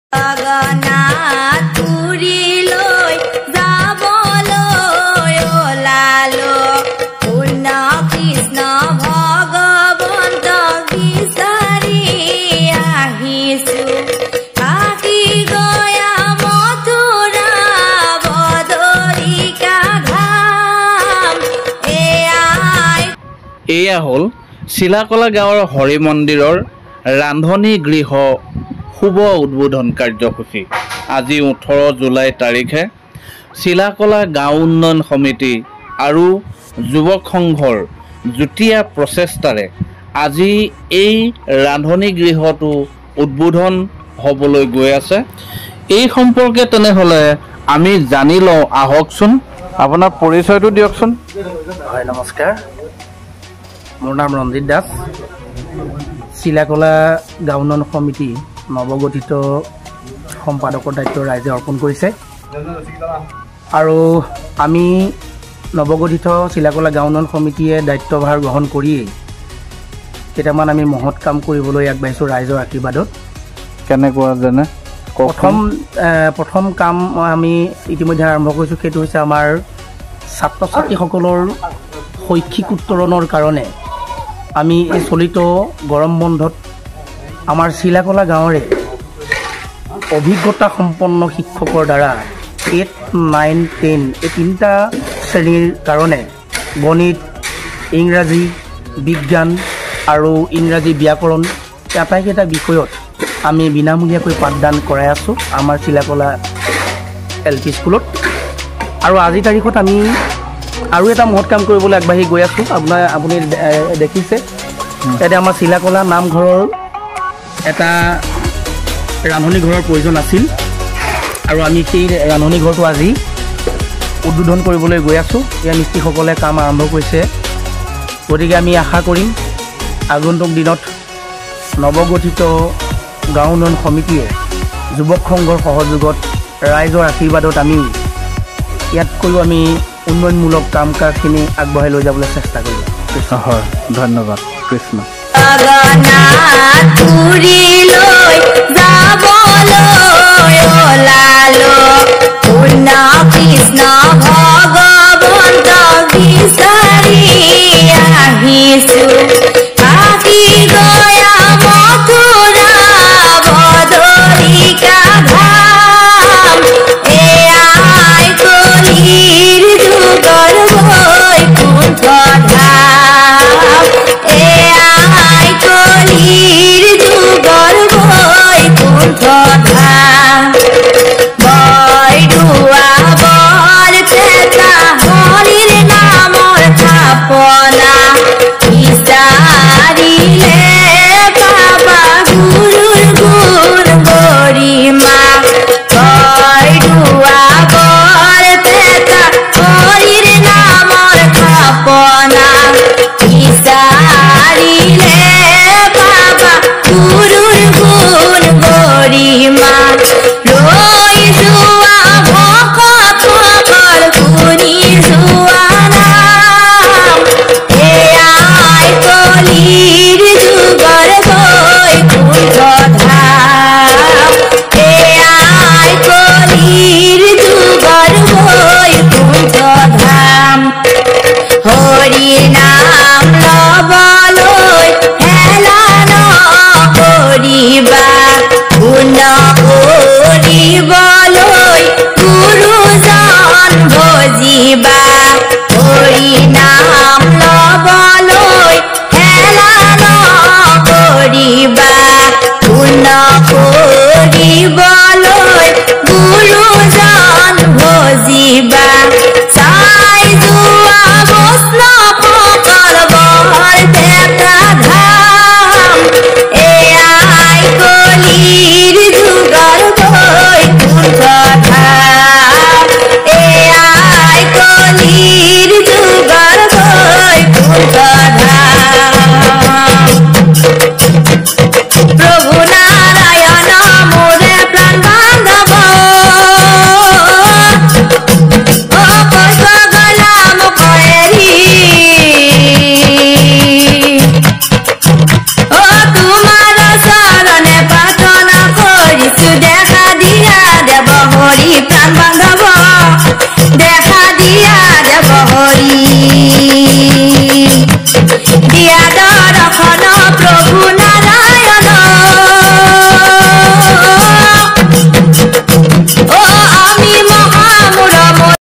এয়া হল চিলাকলা গাঁৱৰ হৰি মন্দিৰৰ ৰান্ধনী গৃহ শুভ উদ্বোধন কাৰ্যসূচী। আজি 18 জুলাই তাৰিখে চিলাকলা গাঁও উন্নয়ন সমিতি আৰু যুৱক সংঘৰ যুটীয়া প্ৰচেষ্টাৰে আজি এই ৰান্ধনী গৃহটো উদ্বোধন হ'বলৈ গৈ আছে। এই সম্পৰ্কে তেনেহ'লে আমি জানি লওঁ আহকচোন। আপোনাৰ পৰিচয়টো দিয়কচোন। হয়, নমস্কাৰ। মোৰ নাম ৰঞ্জিত দাস। চিলাকলা গাঁও উন্নয়ন সমিতি নৱগঠিত সম্পাদকৰ দায়িত্ব ৰাইজে অৰ্পণ কৰিছে আৰু আমি নৱগঠিত চিলাকলা গাঁও উন্নয়ন সমিতিয়ে দায়িত্বভাৰ গ্ৰহণ কৰিয়েই কেইটামান আমি মহৎ কাম কৰিবলৈ আগবাঢ়িছোঁ ৰাইজৰ আশীৰ্বাদত। কেনেকুৱা যেনে প্ৰথম কাম আমি ইতিমধ্যে আৰম্ভ কৰিছোঁ, সেইটো হৈছে আমাৰ ছাত্ৰ ছাত্ৰীসকলৰ শৈক্ষিক উত্তৰণৰ কাৰণে আমি এই চলিত গৰম বন্ধত আমাৰ চিলাকলা গাঁৱৰে অভিজ্ঞতা সম্পন্ন শিক্ষকৰ দ্বাৰা 8, 9, 10 এই তিনিটা শ্ৰেণীৰ কাৰণে গণিত, ইংৰাজী, বিজ্ঞান আৰু ইংৰাজী ব্যাকৰণ আটাইকেইটা বিষয়ত আমি বিনামূলীয়াকৈ পাঠদান কৰাই আছোঁ আমাৰ চিলাকলা LP স্কুলত। আৰু আজিৰ তাৰিখত আমি আৰু এটা মহৎ কাম কৰিবলৈ আগবাঢ়ি গৈ আছোঁ। আপুনি দেখিছে ইয়াতে আমাৰ চিলাকলা নামঘৰৰ এটা ৰান্ধনী ঘৰৰ প্ৰয়োজন আছিল আৰু আমি সেই ৰান্ধনী ঘৰটো আজি উদ্বোধন কৰিবলৈ গৈ আছোঁ। ইয়াৰ মিস্ত্ৰীসকলে কাম আৰম্ভ কৰিছে। গতিকে আমি আশা কৰিম আগন্তুক দিনত নৱগঠিত গাঁও উন্নয়ন সমিতিয়ে যুৱক সংঘৰ সহযোগত ৰাইজৰ আশীৰ্বাদত আমি ইয়াতকৈও আমি উন্নয়নমূলক কাম কাজখিনি আগবঢ়াই লৈ যাবলৈ চেষ্টা কৰিম। হয়, ধন্যবাদ। Krishna Guru Guru Gori Ma দিয়া দৰ্শন প্ৰভু